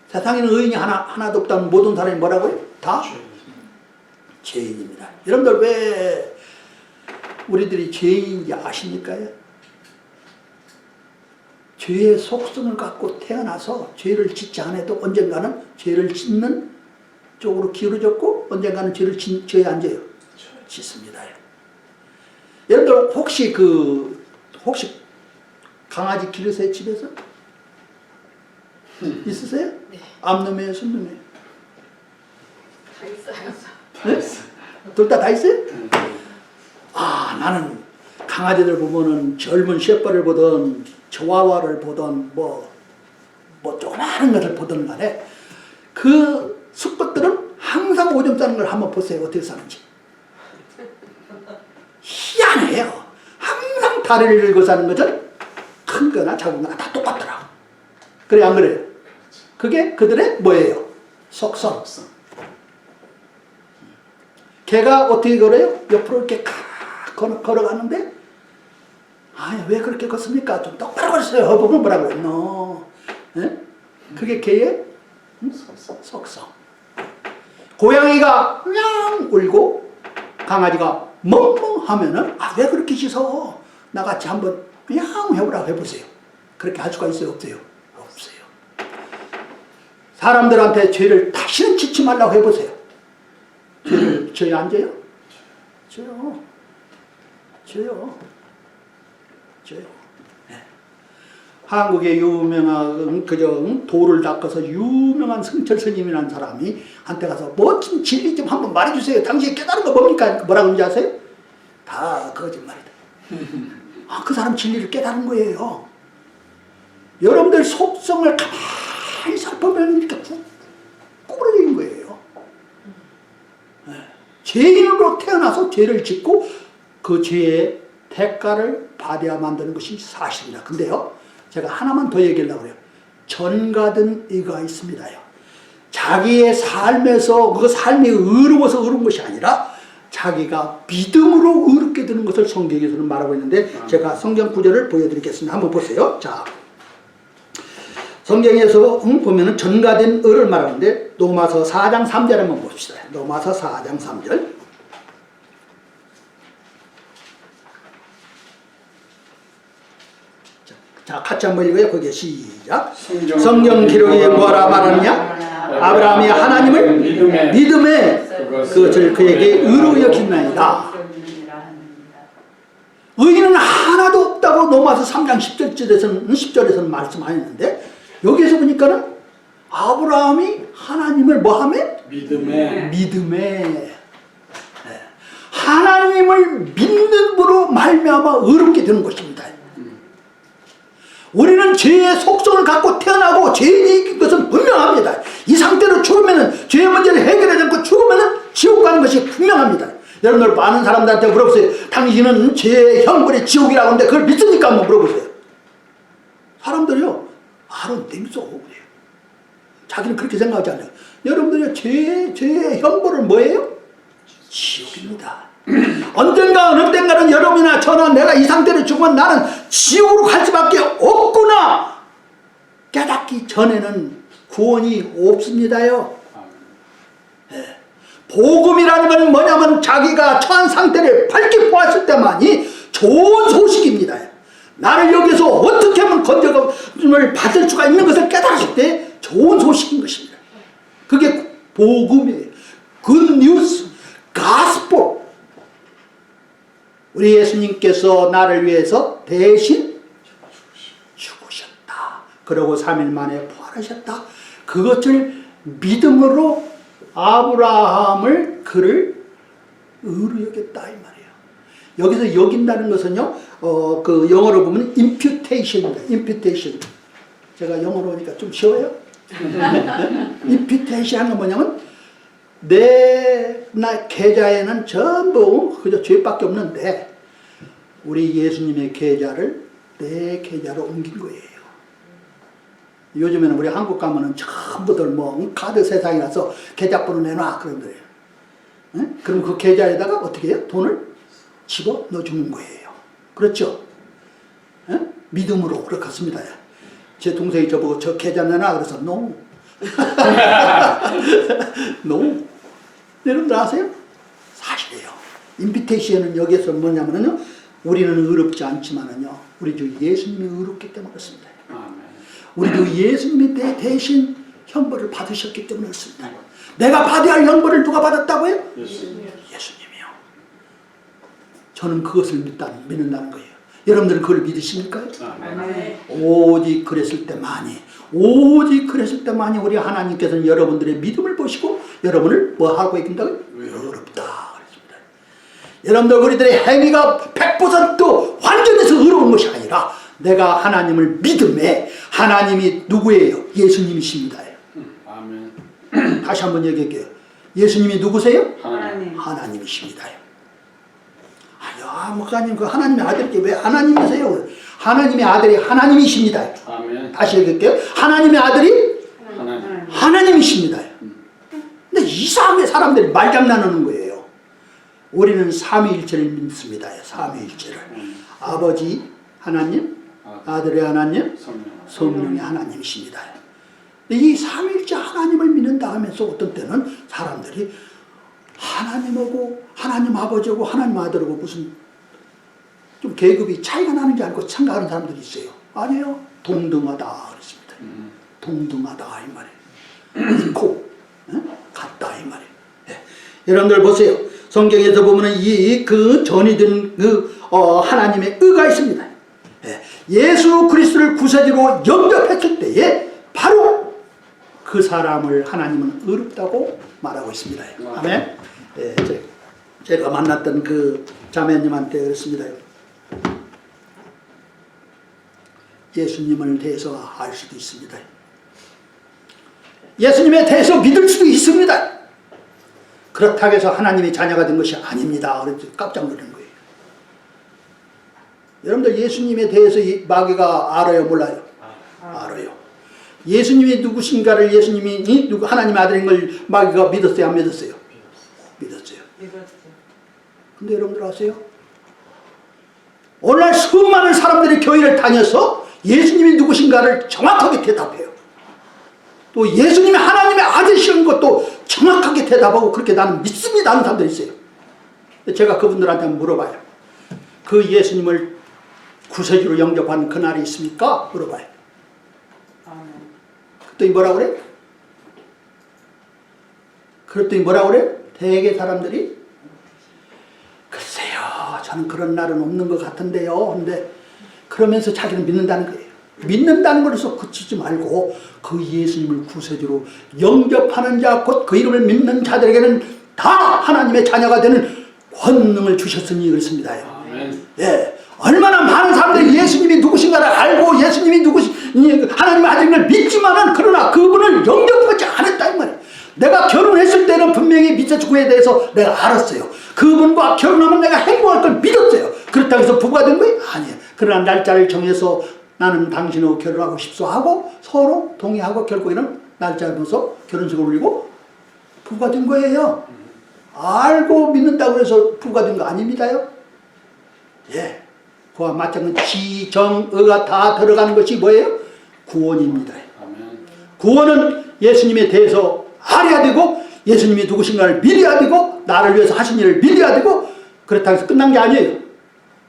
세상에는 의인이 하나도 없다면 모든 사람이 뭐라고요? 다 죄인입니다. 여러분들 왜 우리들이 죄인인지 아십니까요? 죄의 속성을 갖고 태어나서 죄를 짓지 않아도 언젠가는 죄를 짓는 쪽으로 기울어졌고 언젠가는 죄를 죄에 앉아요. 짓습니다. 여러분들 혹시 강아지 기르세요 집에서? 있으세요? 네. 암놈이에요, 순놈이에요? 다 있어요. 네? 둘 다 있어요? 아, 나는 강아지들 보면은 젊은 셰퍼를 보던 조와와를 보던 뭐 조그마한 것을 보던 간에 그 수컷들은 항상 오줌 싸는 걸 한번 보세요. 어떻게 싸는지. 희한해요. 항상 다리를 긁고 싸는 것은 큰 거나 작은 거나 다 똑같더라. 그래 안 그래요? 그게 그들의 뭐예요? 속성. 개가 어떻게 걸어요? 옆으로 이렇게 걸어가는데 왜 그렇게 걷습니까? 좀 똑바로 걸으세요. 보면 뭐라고 해요? 그게 개의 속성. 고양이가 냥 울고 강아지가 멍멍 하면은 왜 그렇게 짖어? 나같이 한번 냥 해보라고 해보세요. 그렇게 할 수가 있어요? 없어요? 없어요. 사람들한테 죄를 다시는 짓지 말라고 해보세요. 죄에 앉아요? 죄요. 네. 한국의 유명한 돌을 닦아서 유명한 성철 스님이라는 사람이 한테 가서 멋진 진리 좀 한번 말해주세요. 당신이 깨달은 거 뭡니까? 뭐라고 하는지 아세요? 다 거짓말이다. 그 사람 진리를 깨달은 거예요. 여러분들 속성을 가만히 살펴보면 이렇게 구부러져 있는 거예요. 네. 죄인으로 태어나서 죄를 짓고 그 죄의 대가를 받아야 만드는 것이 사실입니다. 근데요, 제가 하나만 더 얘기하려고 해요. 전가든 이가 있습니다요. 자기의 삶에서 그 삶이 의로워서 의로운 것이 아니라 자기가 믿음으로 의롭게 되는 것을 성경에서는 말하고 있는데 제가 성경 구절을 보여드리겠습니다. 한번 보세요. 자, 성경에서 보면은 전가된 의를 말하는데 로마서 4장 3절 한번 봅시다. 로마서 4장 3절. 자, 같이 한번 읽어요. 거기에 시작. 성경 기록에 뭐라 말하느냐? 아브라함이 하나님을 믿음에 그것을 그에게 의로 여긴나이다. 의인은 하나도 없다고 로마서 3장 10절에서는 말씀하였는데, 여기에서 보니까는 아브라함이 하나님을 뭐하며? 믿음에. 하나님을 믿음으로 말미암아 의롭게 되는 것입니다. 우리는 죄의 속성을 갖고 태어나고 죄인인 것은 분명합니다. 이 상태로 죽으면 죄의 문제를 해결하지 않고 죽으면 지옥 가는 것이 분명합니다. 여러분들 많은 사람들한테 물어보세요. 당신은 죄의 형벌이 지옥이라고 하는데 그걸 믿습니까? 한번 물어보세요. 사람들이요, 알은 땡소 그래요. 자기는 그렇게 생각하지 않아요. 여러분들이 죄의 형벌은 뭐예요? 지옥입니다. 언젠가 어느 때인가는 여러분이나 저나 내가 이 상태로 죽으면 나는 지옥으로 갈 수밖에 없구나 깨닫기 전에는 구원이 없습니다요. 네. 복음이라는 건 뭐냐면 자기가 처한 상태를 밝게 보았을 때만이 좋은 소식입니다. 나를 여기서 어떻게 하면 건져을 받을 수가 있는 것을 깨달았을 때 좋은 소식인 것입니다. 그게 복음이에요. 굿뉴스, 가스포. 우리 예수님께서 나를 위해서 대신 죽으셨다. 그리고 3일 만에 부활하셨다. 그것을 믿음으로 아브라함을 그를 의로 여겼다 이 말이에요. 여기서 여긴다는 것은요, 그 영어로 보면 imputation입니다. imputation. 제가 영어로 하니까 좀 쉬워요. imputation 하는 건 뭐냐면 나 계좌에는 전부 그저 죄밖에 없는데 우리 예수님의 계좌를 내 계좌로 옮긴 거예요. 요즘에는 우리 한국 가면은 전부들 뭐 카드 세상이라서 계좌번호 내놔 그런데요. 그럼 그 계좌에다가 어떻게 해요? 돈을 집어 넣어주는 거예요. 그렇죠? 믿음으로 그렇습니다. 제 동생이 저보고 저 계좌 내놔 그래서 no. no. 여러분들 아세요? 사실이에요. 인비테이션은 여기에서 뭐냐면요, 우리는 의롭지 않지만은요, 우리 주 예수님이 의롭기 때문에 그렇습니다. 우리 주 예수님이 내 대신 형벌을 받으셨기 때문에 그렇습니다. 내가 받아야 할 형벌을 누가 받았다고요? 예수님이요. 저는 그것을 믿는다는 거예요. 여러분들은 그걸 믿으십니까? 오직 그랬을 때만이 우리 하나님께서는 여러분들의 믿음을 보시고 여러분을 뭐 하고 계신다고요? 의롭다 그랬습니다. 여러분들 우리들의 행위가 100% 완전해서 의로운 것이 아니라 내가 하나님을 믿음에 하나님이 누구예요? 예수님이십니다. 아멘. 다시 한번 얘기할게요. 예수님이 누구세요? 하나님이십니다. 아니요, 목사님 그 하나님의 아들께 왜 하나님이세요? 하나님의 아들이 하나님이십니다. 아멘. 다시 얘기할게요. 하나님의 아들이 하나님이십니다. 근데 이상하게 사람들이 말장난하는 거예요. 우리는 삼위일체를 믿습니다. 삼위일체를. 아버지 하나님, 아들의 하나님, 성령의 하나님이십니다. 이 삼위일체 하나님을 믿는다 하면서 어떤 때는 사람들이 하나님하고 하나님 아버지하고 하나님 아들하고 무슨 좀 계급이 차이가 나는 게 아니고 생각하는 사람들이 있어요. 아니에요. 동등하다 그랬습니다. 동등하다 이 말이에요. 있고 같다 이 말이에요. 네. 여러분들 보세요. 성경에서 보면은 그 전이든 하나님의 의가 있습니다. 네. 예수 그리스도를 구세주로 영접했을 때에 바로 그 사람을 하나님은 의롭다고 말하고 있습니다. 아멘. 네. 제가 만났던 그 자매님한테 그랬습니다. 예수님을 대해서 알 수도 있습니다. 예수님에 대해서 믿을 수도 있습니다. 그렇다고 해서 하나님의 자녀가 된 것이 아닙니다. 그래서 깜짝 놀란 거예요. 여러분들 예수님에 대해서 마귀가 알아요? 몰라요? 알아요. 예수님이 누구신가를 예수님이 하나님의 아들인 걸 마귀가 믿었어요? 안 믿었어요? 믿었어요. 근데 여러분들 아세요? 오늘날 수많은 사람들이 교회를 다녀서 예수님이 누구신가를 정확하게 대답해요. 또 예수님이 하나님의 아들이신 것도 정확하게 대답하고 그렇게 나는 믿습니다 하는 사람들이 있어요. 제가 그분들한테 물어봐요. 그 예수님을 구세주로 영접한 그날이 있습니까? 물어봐요. 그랬더니 뭐라 그래? 그랬더니 뭐라 그래? 대개 사람들이 글쎄요, 저는 그런 날은 없는 것 같은데요. 근데 그러면서 자기는 믿는다는 거예요. 믿는다는 것에서 그치지 말고 그 예수님을 구세주로 영접하는 자, 곧 그 이름을 믿는 자들에게는 다 하나님의 자녀가 되는 권능을 주셨으니 그렇습니다. 예, 얼마나 많은 사람들이 예수님이 누구신가를 알고 예수님이 하나님의 아들임을 믿지만은 그러나 그분을 영접하지 않았다 이 말이에요. 내가 결혼했을 때는 분명히 미세축구에 대해서 내가 알았어요. 그분과 결혼하면 내가 행복할 걸 믿었어요. 그렇다고 해서 부부가 된 거예요? 아니에요. 그러나 날짜를 정해서 나는 당신하고 결혼하고 싶소 하고 서로 동의하고 결국에는 날짜를 보면서 결혼식을 올리고 부부가 된 거예요. 알고 믿는다고 해서 부부가 된 거 아닙니다요. 예, 그와 마찬가지 지정의가 다 들어가는 것이 뭐예요? 구원입니다. 구원은 예수님에 대해서 알아야 되고 예수님이 누구신가를 믿어야 되고 나를 위해서 하신 일을 믿어야 되고 그렇다고 해서 끝난 게 아니에요.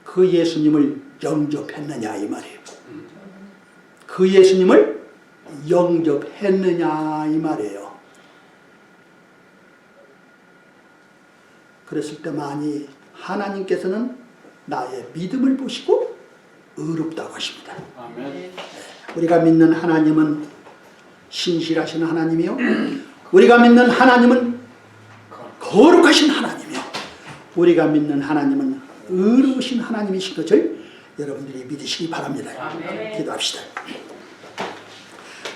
그 예수님을 영접했느냐 이 말이에요. 그 예수님을 영접했느냐 이 말이에요. 그랬을 때만이 하나님께서는 나의 믿음을 보시고 의롭다고 하십니다. 아멘. 우리가 믿는 하나님은 신실하신 하나님이요, 우리가 믿는 하나님은 거룩하신 하나님이요, 우리가 믿는 하나님은 의로우신 하나님이신 것을 여러분들이 믿으시기 바랍니다. 아멘. 기도합시다.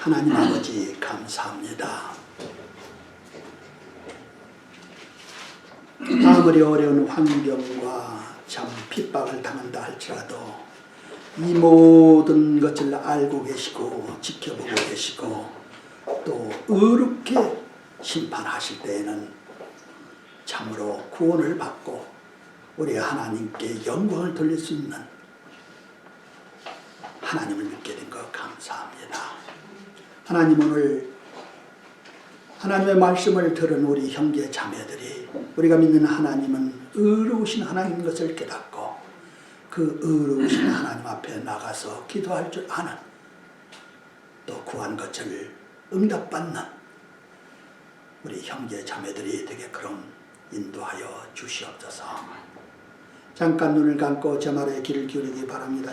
하나님 아버지 감사합니다. 아무리 어려운 환경과 참 핍박을 당한다 할지라도 이 모든 것을 알고 계시고 지켜보고 계시고 또 의롭게 심판하실 때에는 참으로 구원을 받고 우리 하나님께 영광을 돌릴 수 있는 하나님을 믿게 된 것 감사합니다. 하나님, 오늘 하나님의 말씀을 들은 우리 형제 자매들이 우리가 믿는 하나님은 의로우신 하나님인 것을 깨닫고 그 의로우신 하나님 앞에 나가서 기도할 줄 아는, 또 구한 것을 응답받는 우리 형제 자매들이 되게끔 인도하여 주시옵소서. 잠깐 눈을 감고 제 말에 귀를 기울이기 바랍니다.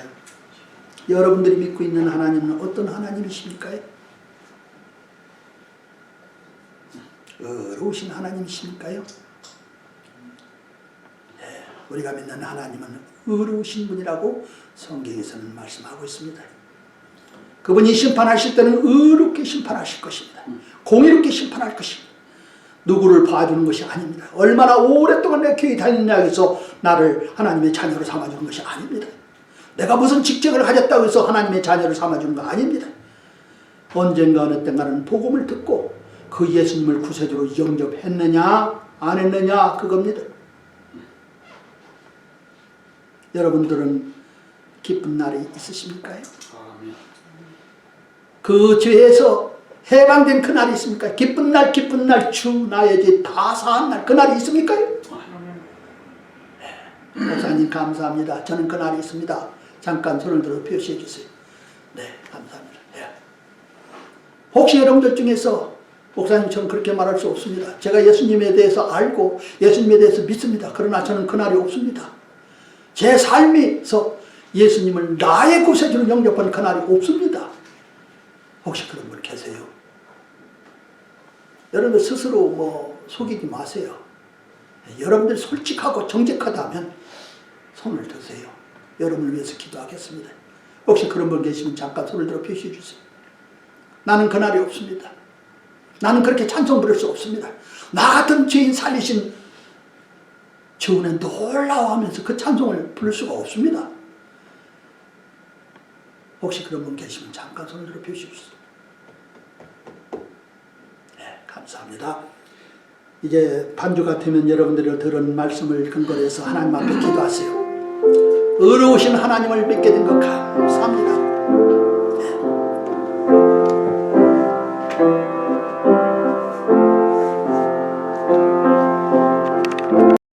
여러분들이 믿고 있는 하나님은 어떤 하나님이십니까? 의로우신 하나님이십니까요? 네, 우리가 믿는 하나님은 의로우신 분이라고 성경에서는 말씀하고 있습니다. 그분이 심판하실 때는 의롭게 심판하실 것입니다. 공의롭게 심판할 것입니다. 누구를 봐주는 것이 아닙니다. 얼마나 오랫동안 내 교회 다녔냐 해서 나를 하나님의 자녀로 삼아주는 것이 아닙니다. 내가 무슨 직책을 가졌다고 해서 하나님의 자녀를 삼아주는 거 아닙니다. 언젠가 어느 때가는 복음을 듣고 그 예수님을 구세주로 영접했느냐 안 했느냐 그겁니다. 여러분들은 기쁜 날이 있으십니까? 그 죄에서 해방된 그 날이 있습니까? 기쁜 날 기쁜 날 주 나의 죄 다 사한 날 그 날이 있습니까? 목사님 감사합니다. 저는 그 날이 있습니다. 잠깐 손을 들어 표시해 주세요. 네, 감사합니다. 네. 혹시 여러분들 중에서 목사님처럼 그렇게 말할 수 없습니다. 제가 예수님에 대해서 알고 예수님에 대해서 믿습니다. 그러나 저는 그 날이 없습니다. 제 삶에서 예수님을 나의 구세주로 영접한 그 날이 없습니다. 혹시 그런 분 계세요? 여러분들 스스로 속이지 마세요. 여러분들 솔직하고 정직하다면 손을 드세요. 여러분을 위해서 기도하겠습니다. 혹시 그런 분 계시면 잠깐 손을 들어 표시해 주세요. 나는 그날이 없습니다. 나는 그렇게 찬송 부를 수 없습니다. 나 같은 죄인 살리신 주는 놀라워하면서 그 찬송을 부를 수가 없습니다. 혹시 그런 분 계시면 잠깐 손을 들어 표시해 주세요. 네, 감사합니다. 이제 반주가 되면 여러분들이 들은 말씀을 근거로 해서 하나님 앞에 기도하세요. 의로우신 하나님을 믿게 된 것 감사합니다.